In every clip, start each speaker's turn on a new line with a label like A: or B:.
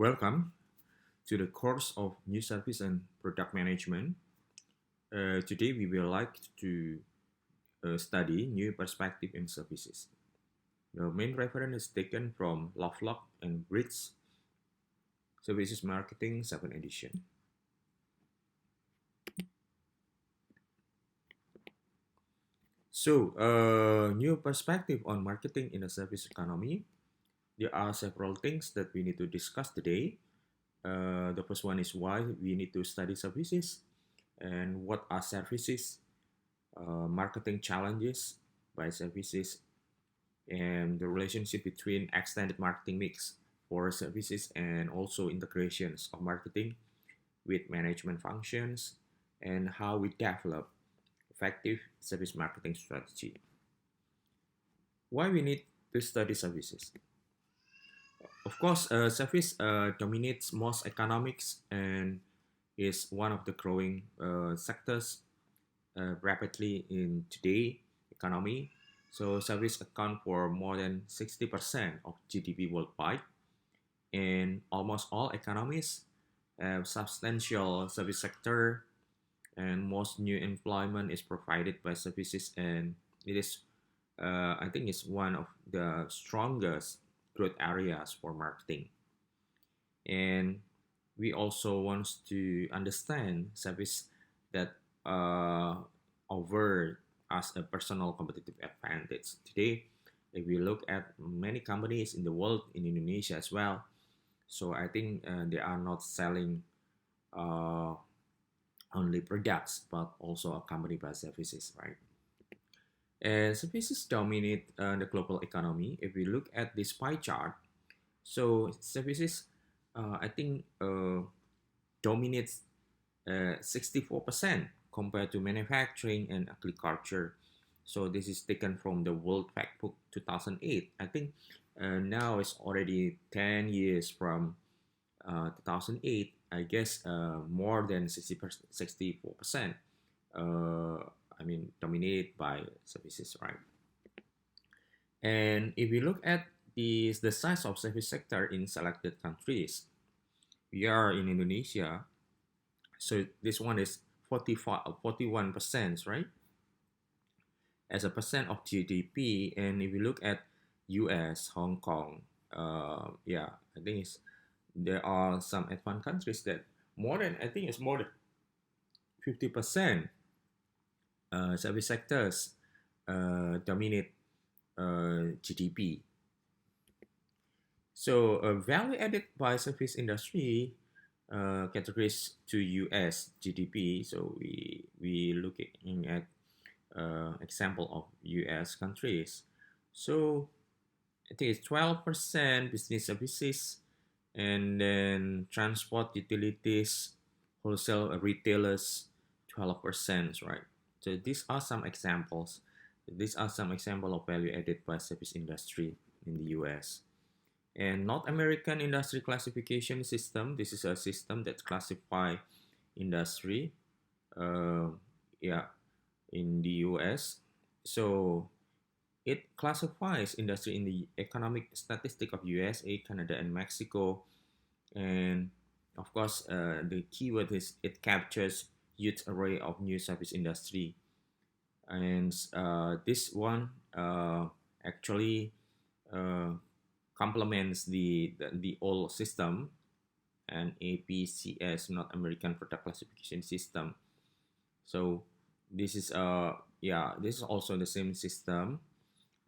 A: Welcome to the course of New Service and Product Management. Today we will like to study new perspective in services. The main reference is taken from Lovelock and Bridge Services Marketing 7th edition. So, new perspective on marketing in the service economy. There are several things that we need to discuss today. The first one is why we need to study services and what are services, marketing challenges by services, and the relationship between extended marketing mix for services and also integrations of marketing with management functions and how we develop effective service marketing strategy. Why we need to study services? Of course, service dominates most economics and is one of the growing sectors rapidly in today economy. So service account for more than 60% of GDP worldwide, and almost all economies have substantial service sector, and most new employment is provided by services, and it is I think it's one of the strongest growth areas for marketing. And we also want to understand service that over as a personal competitive advantage. Today, if we look at many companies in the world, in Indonesia as well, so I think they are not selling uh, only products, but also accompanied by services, right? And services dominate the global economy. If we look at this pie chart, so services, I think, dominates 64% compared to manufacturing and agriculture. So this is taken from the World Factbook 2008. I think now it's already 10 years from 2008. I guess more than 64%. Dominated by services, right? And if we look at the size of service sector in selected countries, we are in Indonesia. So this one is 41%, right? As a percent of GDP. And if we look at US, Hong Kong, I think there are some advanced countries that I think it's more than 50% service sectors dominate GDP. So value added by service industry categories to US GDP. So we looking at example of US countries. So I think it's 12% business services, and then transport, utilities, wholesale retailers, 12%, right? So these are some examples. These are some example of value added by service industry in the US. And North American Industry Classification System, this is a system that classify industry uh, yeah, in the US. So it classifies industry in the economic statistic of USA, Canada, and Mexico. And of course, the keyword is it captures huge array of new service industry. And this one actually uh, complements the old system and APCS, North American Product Classification System. So this is this is also the same system,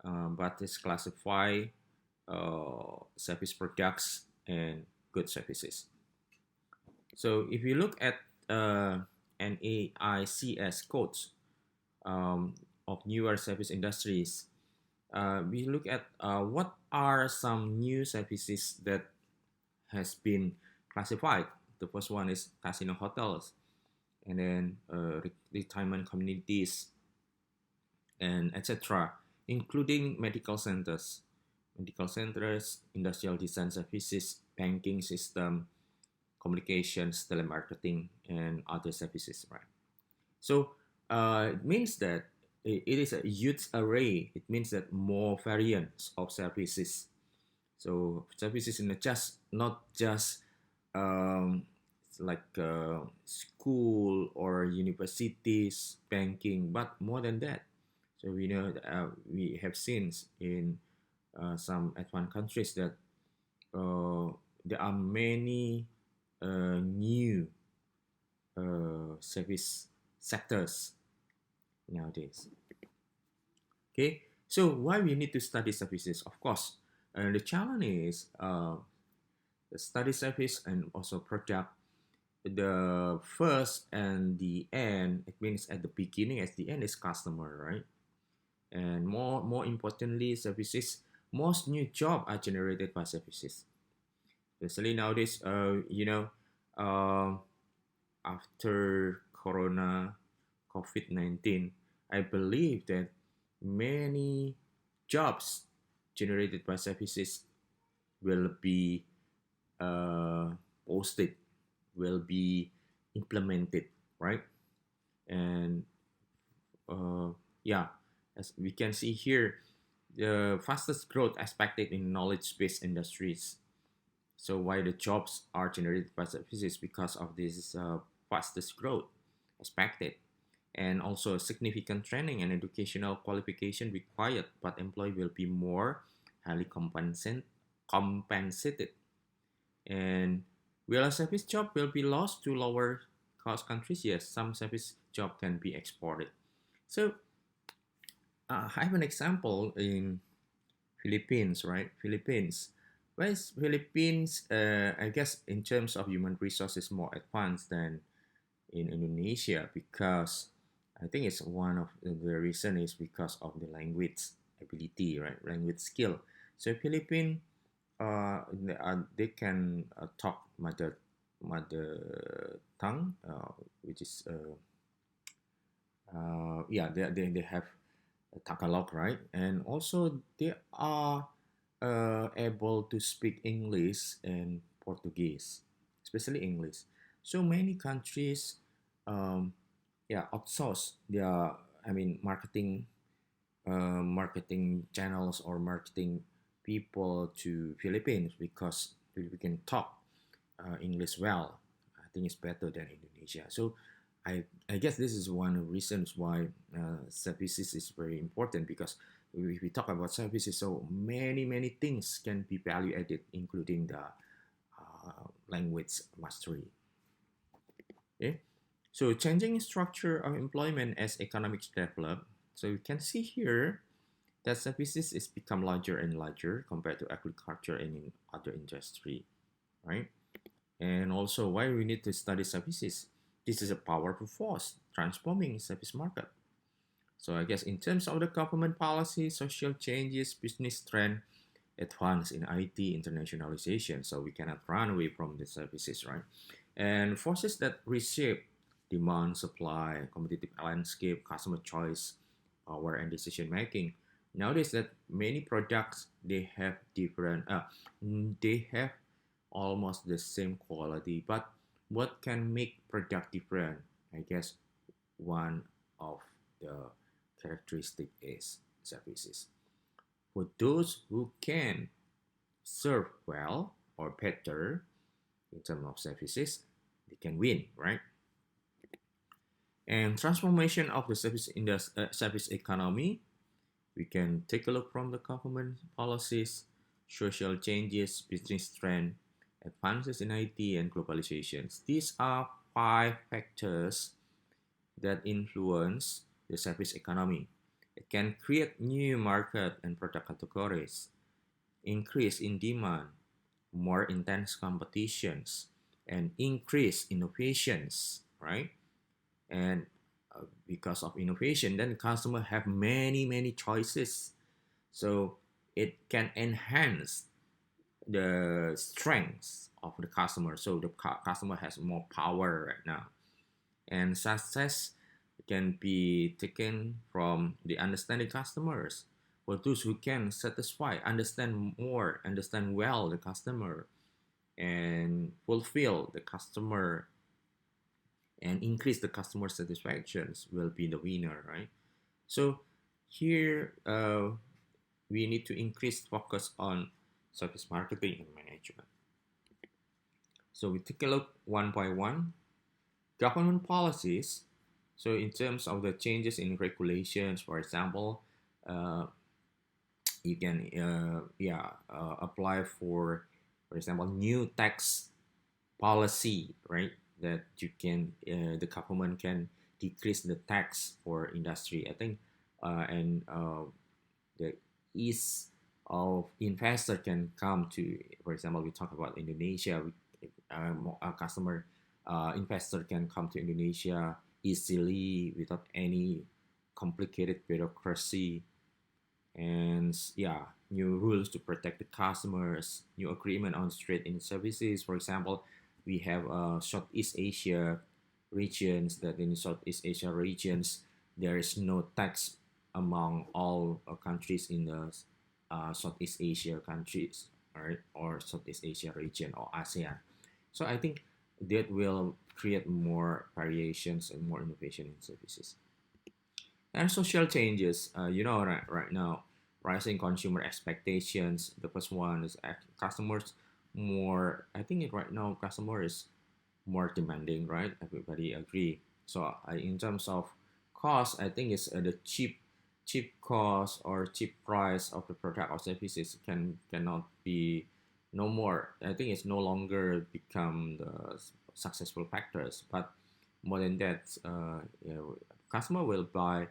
A: but it's classify service products and good services. So if you look at NAICS codes of newer service industries, we look at what are some new services that has been classified. The first one is casino hotels, and then retirement communities, and etc., including medical centers, industrial design services, banking system, communications, telemarketing, and other services, right? So it means that it is a huge array. It means that more variants of services. So services is not just um, it's like school or universities, banking, but more than that. So we know that, we have seen in some advanced countries that there are many new service sectors nowadays. Okay, so why we need to study services? Of course, the challenge is the study service and also product. The first and the end, it means at the beginning as the end is customer, right? And more importantly, services. Most new jobs are generated by services, especially nowadays. Uh, after Corona, COVID-19, I believe that many jobs generated by services will be uh, posted, will be implemented, right? And uh, yeah, as we can see here, the fastest growth expected in knowledge-based industries. So why the jobs are generated by services because of this fastest growth expected, and also significant training and educational qualification required, but employee will be more highly compensated. And will a service job will be lost to lower cost countries? Yes, some service job can be exported. So I have an example in Philippines, right? Philippines. Whereas Philippines, I guess in terms of human resources, more advanced than in Indonesia because I think it's one of the reason is because of the language ability, right? Language skill. So Philippine, they can talk mother tongue, which is yeah, they have a Tagalog, right? And also they are able to speak English and Portuguese, especially English. So many countries, um, yeah, outsource their, I mean, marketing channels or marketing people to Philippines because we can talk English well. I think it's better than Indonesia. So I guess this is one of the reasons why services is very important because if we talk about services, so many things can be value added, including the language mastery. Okay, so changing structure of employment as economics develop. So you can see here that services is become larger and larger compared to agriculture and in other industry, right? And also why we need to study services. This is a powerful force transforming service market. So I guess in terms of the government policy, social changes, business trend, advance in IT, internationalization. So we cannot run away from the services, right? And forces that reshape demand, supply, competitive landscape, customer choice, power, and decision making. Notice that many products they have almost the same quality, but what can make product different? I guess one of the characteristic is services. For those who can serve well or better in terms of services, they can win, right? And transformation of the service economy, we can take a look from the government policies, social changes, business trend, advances in IT, and globalizations. These are five factors that influence the service economy. It can create new market and product categories, increase in demand, more intense competitions, and increase innovations, right? And because of innovation, then customer have many choices. So it can enhance the strengths of the customer. So the customer has more power right now. And success can be taken from the understanding customers. For those who can satisfy, understand more, understand well the customer, and fulfill the customer and increase the customer satisfactions will be the winner, right? So here we need to increase focus on service marketing and management. So we take a look one by one. Government policies. So in terms of the changes in regulations, for example, uh, you can apply for example, new tax policy, right? That you can the government can decrease the tax for industry. I think, and the ease of investor can come to, for example, we talk about Indonesia. A customer investor can come to Indonesia easily without any complicated bureaucracy, and yeah, new rules to protect the customers, new agreement on trade-in services. For example, we have Southeast Asia regions, that in Southeast Asia regions there is no tax among all countries in the Southeast Asia countries, right, or Southeast Asia region or ASEAN. So I think that will create more variations and more innovation in services. And social changes, right now, rising consumer expectations. The first one is customers more. I think right now customer is more demanding, right? Everybody agree. So in terms of cost, I think it's the cheap cost or cheap price of the product or services cannot be no more. I think it's no longer become the successful factors, but more than that, customer will buy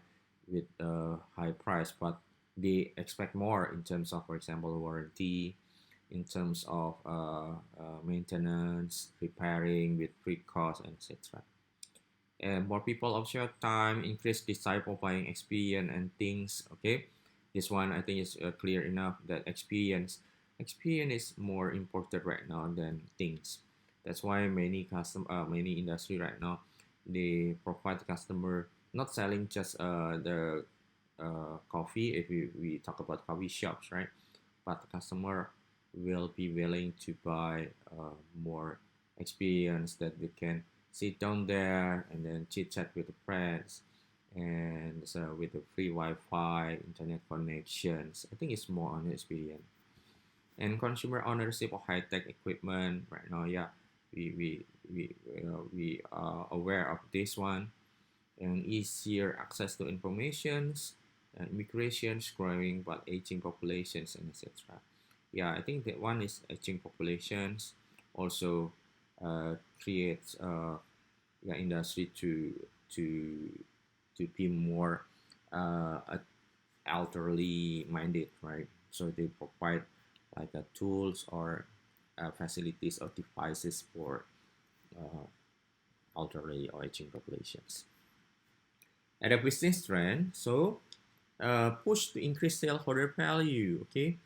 A: with a high price, but they expect more in terms of, for example, warranty, in terms of maintenance, repairing with free cost, etc. And more people of short time, increase desire for buying experience and things. Okay, this one I think is clear enough that experience is more important right now than things. That's why many industry right now, they provide the customer not selling just the coffee. If we talk about coffee shops, right, but the customer will be willing to buy more experience, that they can sit down there and then chit chat with the friends, and so with the free Wi-Fi, internet connections. I think it's more on the experience. And consumer ownership of high-tech equipment right now, yeah, we are aware of this one. And easier access to informations, immigrations growing but aging populations, and etc. Yeah, I think that one is aging populations also creates the industry to to be more elderly minded, right? So they provide like tools or facilities or devices for uh, elderly or aging populations. And a business trend, so push to increase shareholder value. Okay,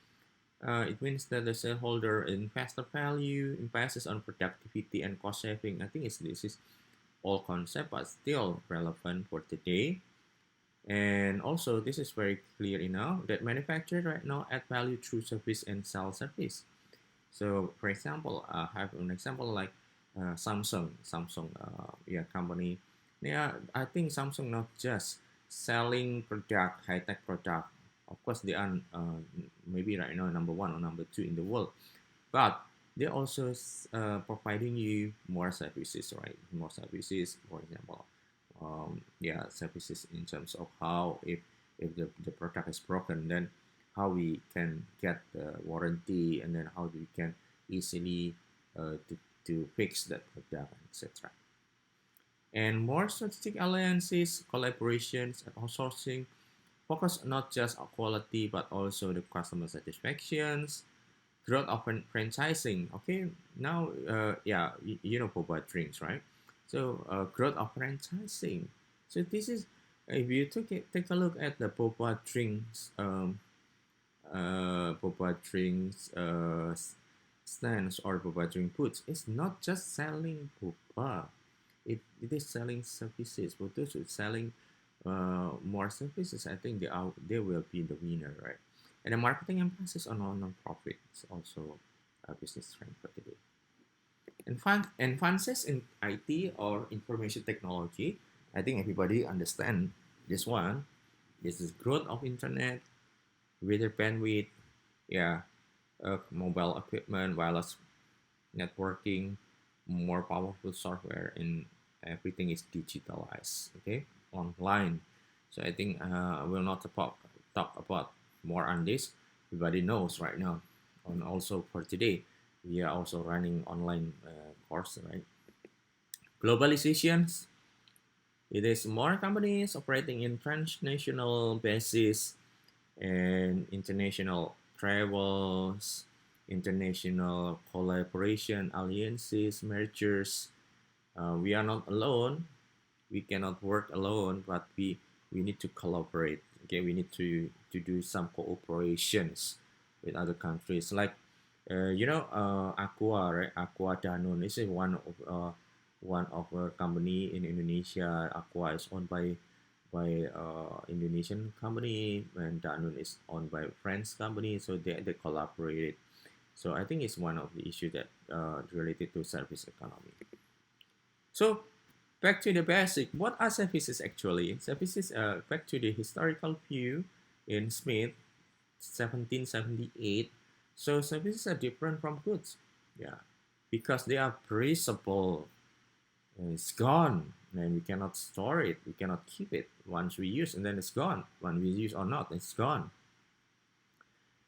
A: it means that the shareholder investor value emphasis on productivity and cost saving. I think this is old concept but still relevant for today. And also, this is very clear enough that manufacturers right now add value through service and sell service. So, for example, I have an example like Samsung, yeah, company. Yeah, I think Samsung not just selling product, high tech product. Of course, they are maybe right now number one or number two in the world, but they also providing you more services, right? More services, for example, yeah, services in terms of how if the product is broken, then how we can get the warranty, and then how we can easily to fix that product, etc. And more strategic alliances, collaborations, and outsourcing focus not just on quality but also the customer satisfactions, growth of franchising. Okay, now yeah, you know boba drinks, right? So growth of franchising. So this is, if you take a look at the boba drinks stands or boba drink booths, it's not just selling boba. It is selling services. For those who selling more services, I think they will be the winner, right? And the marketing emphasis on non-profit is also a business trend for today. And advances in IT or information technology, I think everybody understand this one. This is growth of internet, greater bandwidth, yeah, mobile equipment, wireless networking, more powerful software, and everything is digitalized, okay, online. So I think I will not talk about more on this. Everybody knows right now. And also for today, we are also running online course, right? Globalizations, it is more companies operating in transnational basis and international travels, international collaboration, alliances, mergers. We are not alone. We cannot work alone, but we need to collaborate. Okay, we need to do some cooperations with other countries. Like, Aqua, right? Aqua Danone is one of a company in Indonesia. Aqua is owned by Indonesian company, and Danone is owned by French company. So they collaborated. So I think it's one of the issue that related to service economy. So back to the basic. What are services actually? Services, back to the historical view in Smith, 1778. So services are different from goods. Yeah, because they are perishable. It's gone, and we cannot store it. We cannot keep it. Once we use, and then it's gone. When we use or not, it's gone.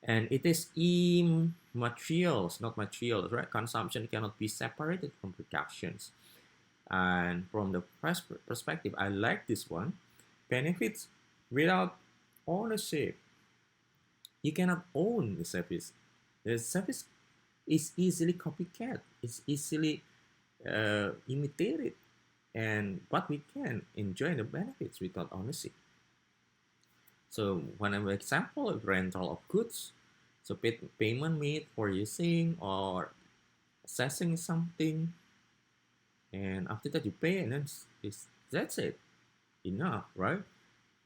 A: And it is immaterials, not materials, right? Consumption cannot be separated from productions. And from the perspective, I like this one. Benefits without ownership. You cannot own the service. The service is easily copycat. It's easily imitated, and but we can enjoy the benefits without ownership. So one of example of rental of goods. So payment made for using or accessing something, and after that you pay, and then that's it. Enough, right?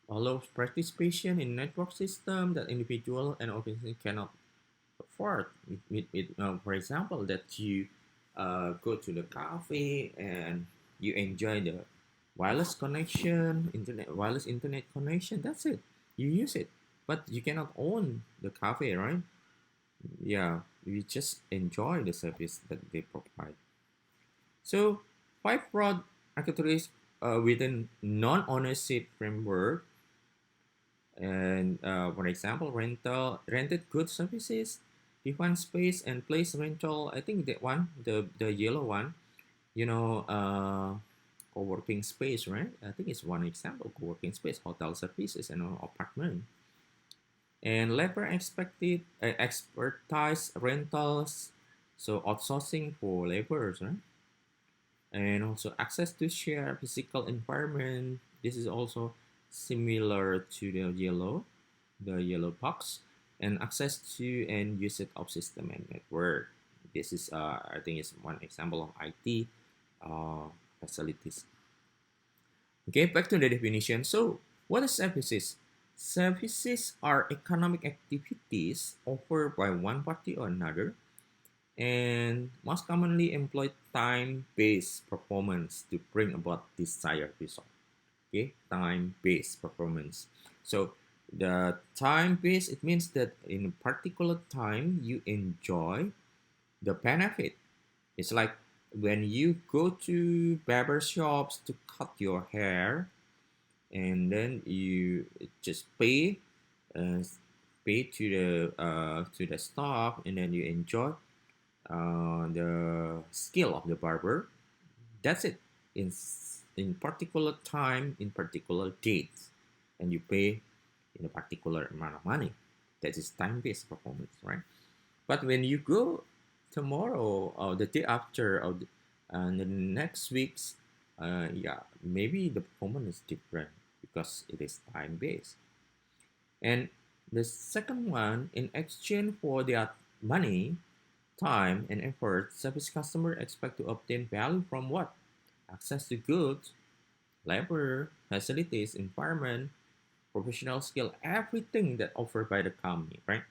A: Allows participation in network system that individual and organization cannot afford. For example, that you go to the cafe and you enjoy the wireless internet connection. That's it. You use it, but you cannot own the cafe, right? Yeah, you just enjoy the service that they provide. So, five broad architectures within non-ownership framework. And for example, rented goods services, define space and place rental. I think that one, the yellow one, co-working space, right? I think it's one example. Co-working space, hotel services, and apartment. And labor expected expertise rentals, so outsourcing for laborers, right? And also access to share physical environment. This is also similar to the yellow box, and access to and usage of system and network. This is I think is one example of IT facilities. Okay, back to the definition. So what are services? Services are economic activities offered by one party or another, and most commonly employ time-based performance to bring about desired result. Okay, time-based performance. So the time-based, it means that in a particular time you enjoy the benefit. It's like when you go to barber shops to cut your hair, and then you just uh, pay to the staff, and then you enjoy the skill of the barber. That's it. In particular time, in particular dates, and you pay in a particular amount of money. That is time-based performance, right? But when you go tomorrow or the day after or the next week's, yeah, maybe the performance is different because it is time-based. And the second one, in exchange for their money, time, and effort, service customer expect to obtain value from what? Access to goods, labor, facilities, environment, professional skill, everything that offered by the company, right?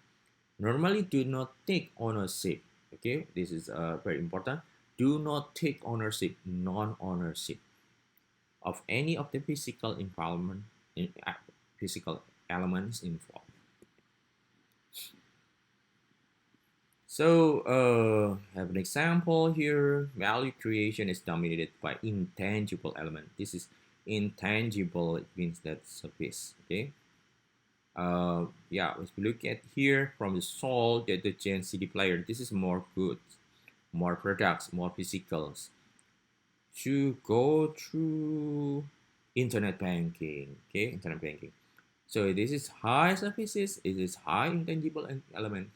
A: Normally, do not take ownership. Okay, this is very important. Do not take ownership, non-ownership of any of the physical elements involved. So, have an example here. Value creation is dominated by intangible element. This is intangible. It means that service. Okay. Yeah. If we look at here from the salt, detergent, CD player, this is more goods, more products, more physicals to go through internet banking. Okay, internet banking. So this is high services. It is high intangible element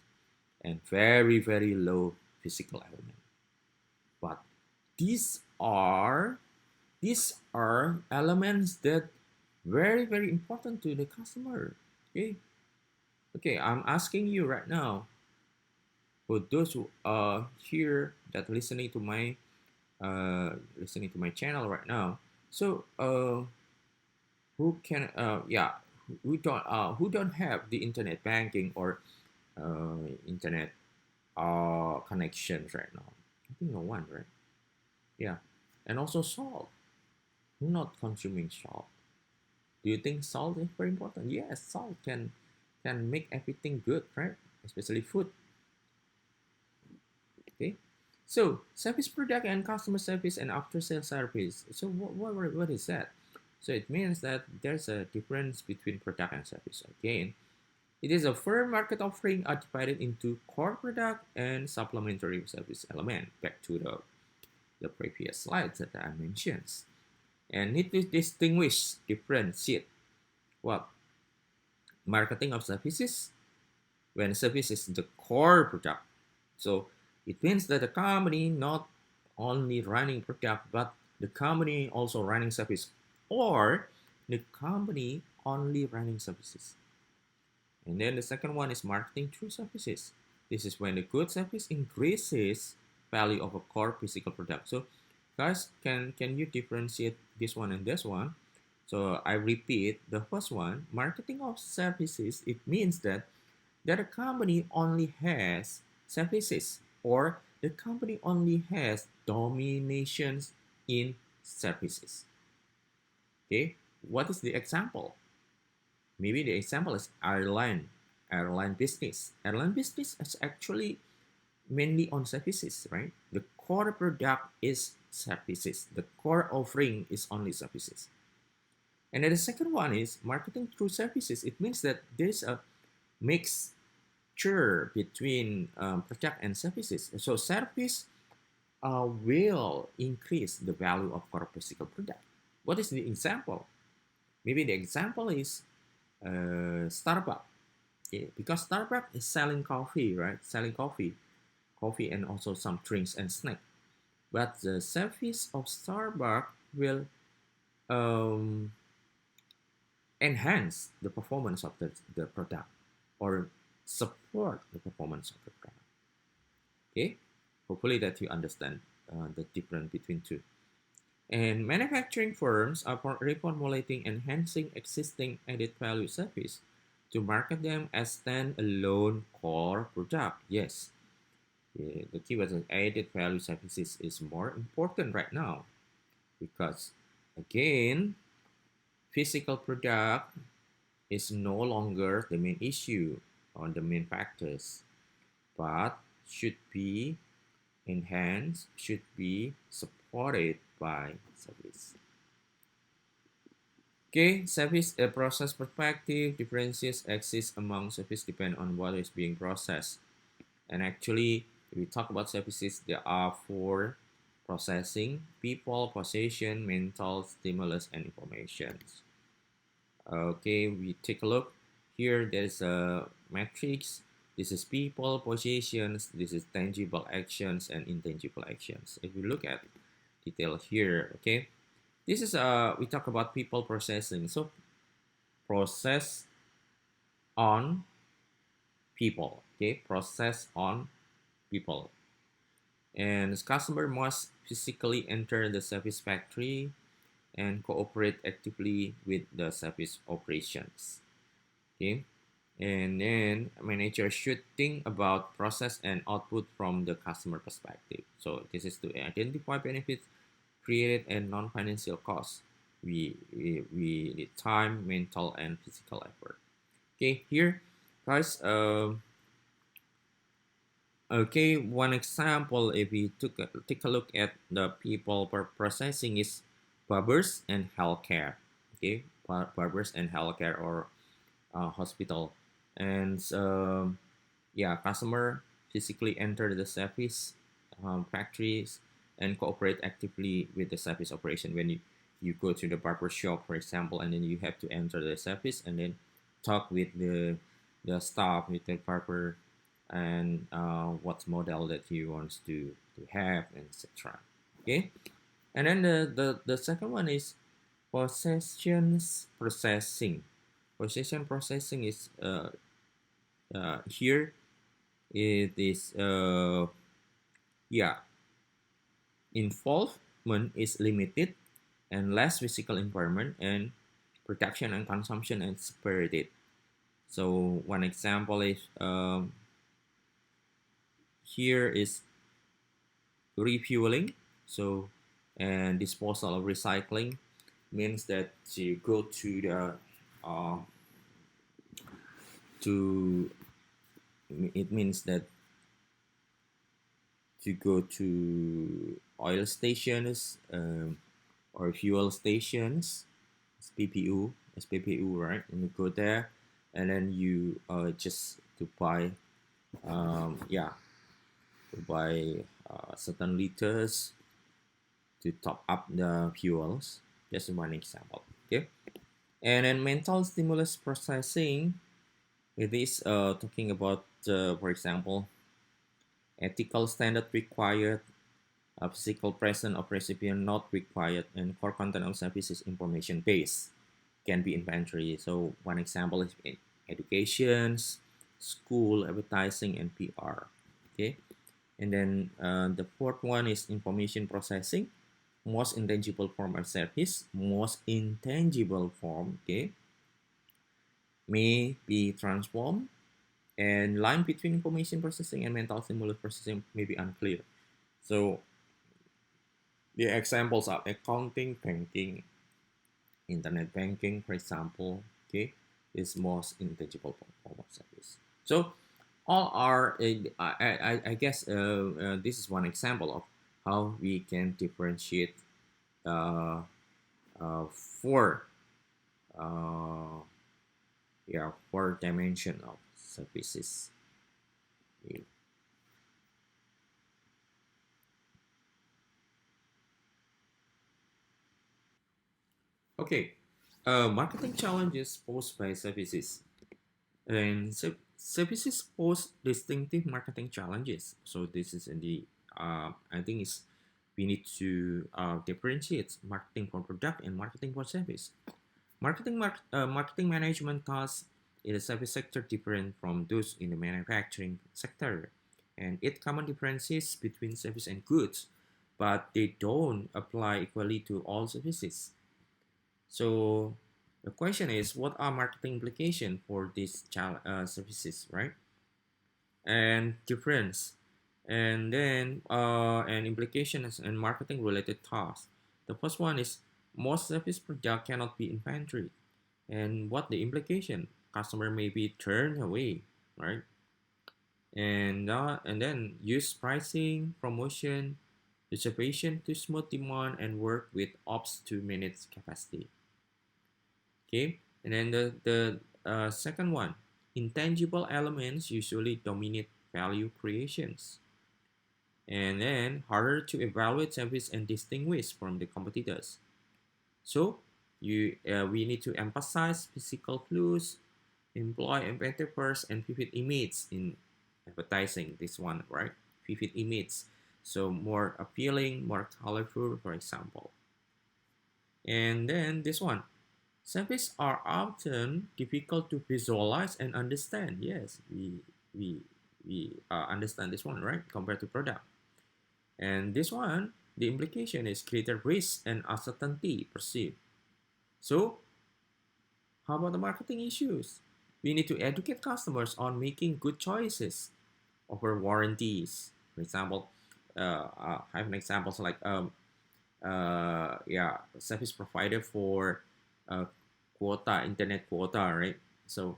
A: and very very low physical element. But these are these are elements that very very important to the customer. Okay, okay. I'm asking you right now, for those who are here that listening to my channel right now. So who can who don't have the internet banking or internet connections right now? I think no one, right? Yeah, and also salt. Who not consuming salt? Do you think salt is very important? Yes, salt can make everything good, right? Especially food. Okay. So service product and customer service and after sales service. So what is that? So it means that there's a difference between product and service. Again, it is a firm market offering are divided into core product and supplementary service element. Back to the previous slides that I mentioned. And need to distinguish, differentiate what marketing of services when service is the core product. So it means that the company not only running product, but the company also running service, or the company only running services. And then the second one is marketing through services. This is when the good service increases value of a core physical product. So guys, can you differentiate this one and this one? So I repeat, the first one, marketing of services, it means that a company only has services or the company only has dominations in services. Okay, what is the example? Maybe the example is airline business. Airline business is actually mainly on services, right? The core product is services. The core offering is only services. And then the second one is marketing through services. It means that there's a mix between product and services. So service will increase the value of core physical product. What is the example? Maybe the example is Starbucks. Okay? Because Starbucks is selling coffee, right? Selling coffee and also some drinks and snack. But the service of Starbucks will um, enhance the performance of the product or support the performance of the product. Okay, hopefully that you understand the difference between two. And manufacturing firms are reformulating, enhancing existing added value service to market them as standalone core product. Yes, the keyword of added value services is more important right now because again, physical product is no longer the main issue or the main factors, but should be enhanced, should be supported by service. Okay, service process perspective differences exist among service depend on what is being processed. And actually, if we talk about services, there are four: processing, people, possession, mental, stimulus, and information. Okay, we take a look. Here, there's a matrix. This is people, positions. This is tangible actions and intangible actions. If we look at detail here, okay, this is we talk about people processing. So process on people. Okay, process on people, and the customer must physically enter the service factory and cooperate actively with the service operations. Okay, and then manager should think about process and output from the customer perspective. So this is to identify benefits created and non-financial costs. We need time, mental, and physical effort. Okay, here, guys. Okay, one example, if we take a look at the people per processing is barbers and healthcare. Okay, barbers and healthcare or hospital, and yeah, customer physically enter the service factories and cooperate actively with the service operation. When you go to the barber shop, for example, and then you have to enter the service and then talk with the staff, with the barber, and what model that he wants to have, etc. Okay, and then the second one is possessions processing. Possession processing is here it is yeah, involvement is limited and less physical environment, and production and consumption is separated. So one example is here is refueling. So and disposal of recycling means that you go to the uh, to it means that to go to oil stations or fuel stations, PPU, SPPU, right? And you go there, and then you just to buy, yeah, to buy certain liters to top up the fuels. Just one example. Okay, and then mental stimulus processing. It is talking about, for example, ethical standard required, a physical presence of recipient not required, and core content of service is information based. Can be inventory. So one example is in educations, school, advertising, and PR. Okay, and then the fourth one is information processing. Most intangible form of service, most intangible form, okay, may be transformed, and line between information processing and mental stimulus processing may be unclear. So the examples are accounting, banking, internet banking, for example, okay, is most intangible form of service. So all are, I guess, this is one example of how we can differentiate uh, four, uh, yeah, four dimension of services. Okay, marketing challenges posed by services. And services pose distinctive marketing challenges. So this is in the I think it's we need to differentiate marketing for product and marketing for service. Marketing management tasks in the service sector different from those in the manufacturing sector, and it common differences between service and goods, but they don't apply equally to all services. So the question is, what are marketing implications for these services, right? And difference, and then and implications and marketing related tasks. The first one is most service product cannot be inventory, and what the implication? Customer may be turned away, right? And then use pricing, promotion, distribution to smooth demand and work with ops to manage capacity. Okay, and then the second one, intangible elements usually dominate value creations, and then harder to evaluate service and distinguish from the competitors. So we need to emphasize physical clues, employ inventive first, and vivid image in advertising. This one, right? Vivid image, so more appealing, more colorful, for example. And then this one, services are often difficult to visualize and understand. Yes, we understand this one, right? Compared to product. And this one, the implication is greater risk and uncertainty perceived. So, how about the marketing issues? We need to educate customers on making good choices, offer warranties. For example, I have an example like yeah, service provider for uh, quota, internet quota, right? So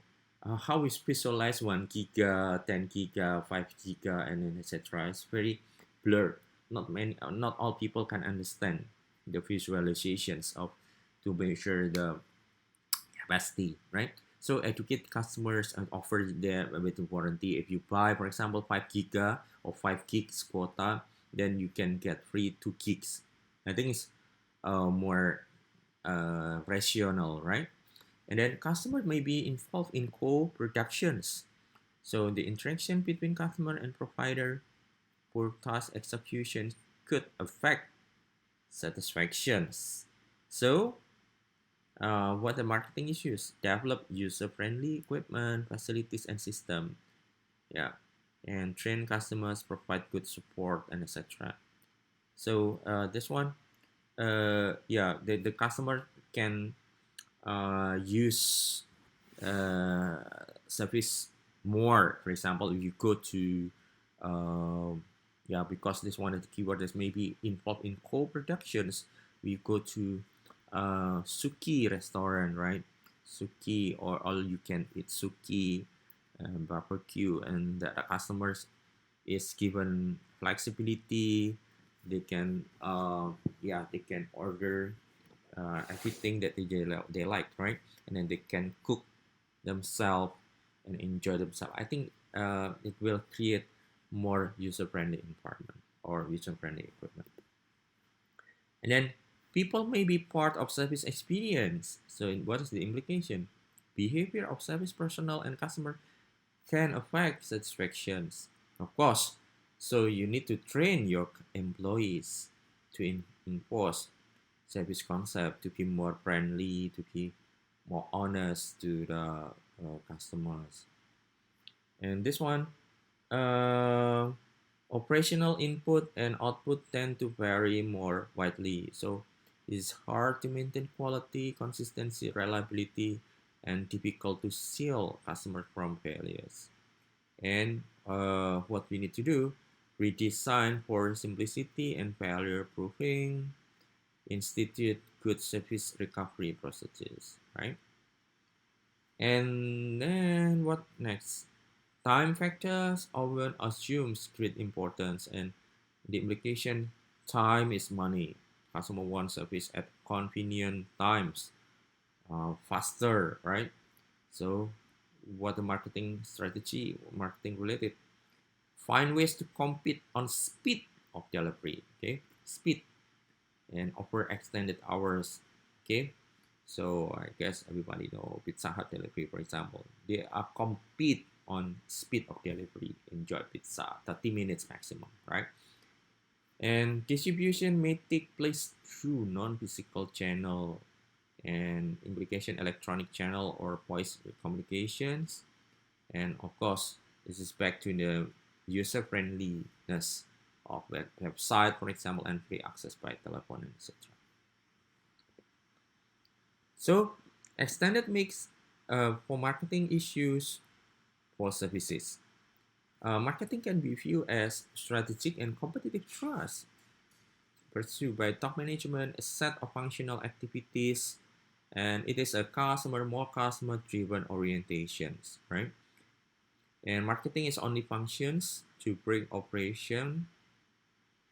A: how we visualize 1 giga, 10 giga, 5 giga, and then etc. It's very blurred. Not all people can understand the visualizations of to measure the capacity, right? So educate customers and offer them with warranty. If you buy, for example, 5 giga or 5 gigs quota, then you can get free 2 gigs. I think it's more rational, right? And then customers may be involved in co-productions. So the interaction between customer and provider for task execution could affect satisfactions. So what the marketing issues? Develop user-friendly equipment, facilities, and system. Yeah, and train customers, provide good support, and etc. So this one, yeah, the customer can use uh, service more. For example, if you go to yeah, because this one of the keywords may be involved in co-productions, we go to suki restaurant, right? Suki or all you can eat suki barbecue, and the customers is given flexibility. They can yeah, they can order everything that they like, right? And then they can cook themselves and enjoy themselves. I think it will create more user-friendly environment or user-friendly equipment. And then people may be part of service experience. So what is the implication? Behavior of service personnel and customer can affect satisfactions, of course. So you need to train your employees to enforce service concept, to be more friendly, to be more honest to the customers. And this one, uh, operational input and output tend to vary more widely. So it's hard to maintain quality, consistency, reliability, and difficult to shield customers from failures. And what we need to do, redesign for simplicity and failure proofing, institute good service recovery processes, right? And then what next? Time factors often assumes great importance, and the implication, time is money. Customer wants service at convenient times, faster, right? So what the marketing strategy, marketing related, find ways to compete on speed of delivery, okay? Speed and offer extended hours, okay? So I guess everybody know Pizza Hut delivery, for example. They are compete on speed of delivery. Enjoy pizza, 30 minutes maximum, right? And distribution may take place through non-physical channel and implication electronic channel or voice communications. And of course, this is back to the user friendliness of that website, for example, and free access by telephone, and etc. So extended mix for marketing issues for services. Marketing can be viewed as strategic and competitive trust pursued by top management, a set of functional activities, and it is a more customer driven orientations, right? And marketing is only functions to bring operation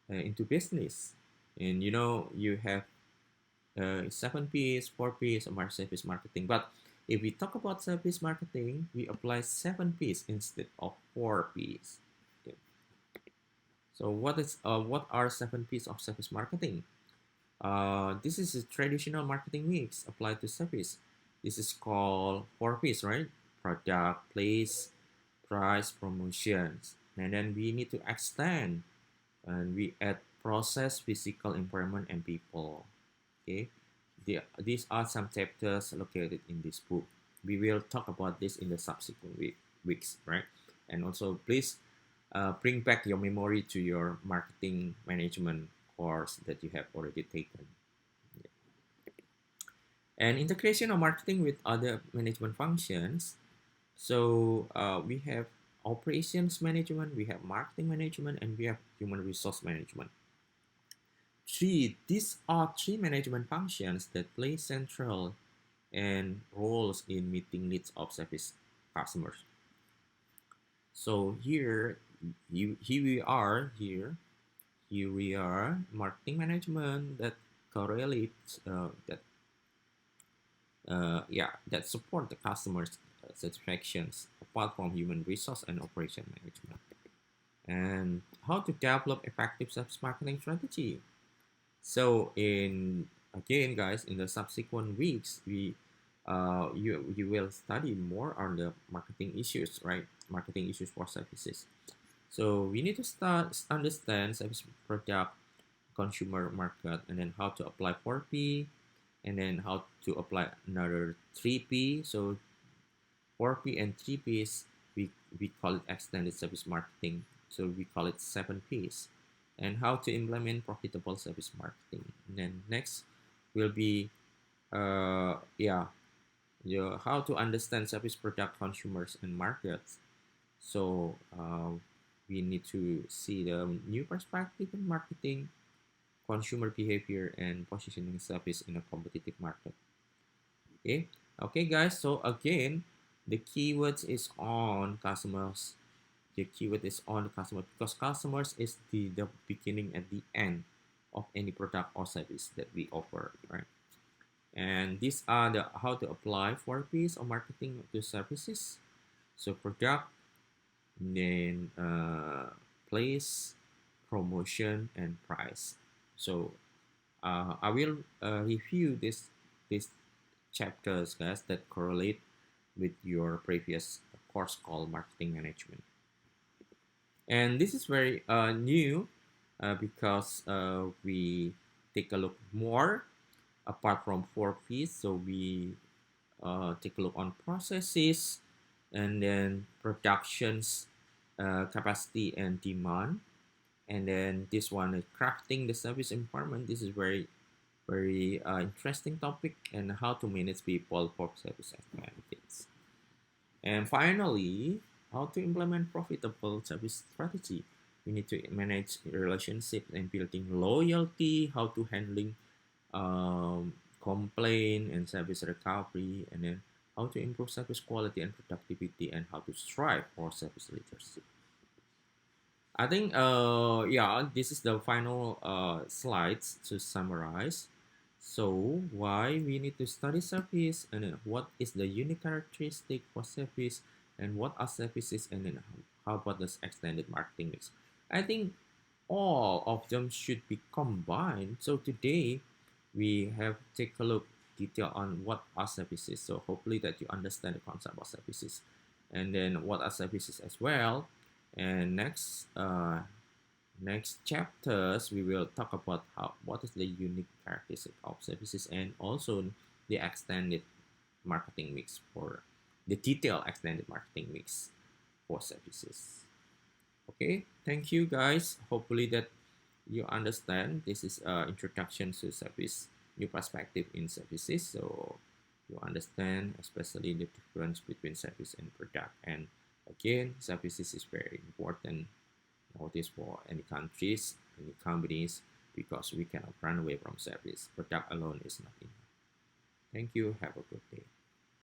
A: into business. And you know, you have 7 P's, 4 P's of service marketing. But if we talk about service marketing, we apply 7 P's instead of 4 P's. Okay. So what are 7 P's of service marketing? This is a traditional marketing mix applied to service. This is called 4 P's, right? Product, place, price, promotions. And then we need to extend and we add process, physical environment, and people. Okay, these are some chapters located in this book. We will talk about this in the subsequent weeks, right? And also, please bring back your memory to your marketing management course that you have already taken. And integration of marketing with other management functions. So we have operations management, we have marketing management, and we have human resource management. These are three management functions that play central and roles in meeting needs of service customers. So here we are here. Here we are, marketing management that correlates that support the customers' satisfactions apart from human resource and operation management. And how to develop effective sales marketing strategy. So in again, guys, in the subsequent weeks, you will study more on the marketing issues, right? Marketing issues for services. So we need to start understand service product, consumer market, and then how to apply 4P, and then how to apply another 3P. So 4P and 3Ps, we call it extended service marketing. So we call it 7Ps. And how to implement profitable service marketing. And then next will be how to understand service product, consumers, and markets. So we need to see the new perspective in marketing, consumer behavior, and positioning service in a competitive market. Okay, okay, guys. So again, the keywords is on customers. The keyword is on the customer because customers is the beginning and the end of any product or service that we offer, right? And these are the how to apply 4Ps of marketing to services. So product, then place, promotion, and price. So I will review these chapters, guys, that correlate with your previous course called marketing management. And this is very new because we take a look more apart from 4Ps. So we take a look on processes and then productions, capacity and demand. And then this one is crafting the service environment. This is very interesting topic, and how to manage people for service and benefits. And finally, how to implement profitable service strategy. We need to manage relationships and building loyalty, how to handling complaint and service recovery, and then how to improve service quality and productivity, and how to strive for service leadership. I think this is the final slides to summarize. So why we need to study service, and then what is the unique characteristic for service, and what are services, and then how about this extended marketing mix. I think all of them should be combined. So today we have take a look detail on what are services. So hopefully that you understand the concept of services, and then what are services as well. And next chapters we will talk about what is the unique characteristic of services, and also the extended marketing mix for the detailed extended marketing mix for services. Okay, thank you guys. Hopefully that you understand. This is introduction to service, new perspective in services. So you understand especially the difference between service and product. And again, services is very important nowadays for any countries, any companies, because we cannot run away from service. Product alone is not enough. Thank you. Have a good day.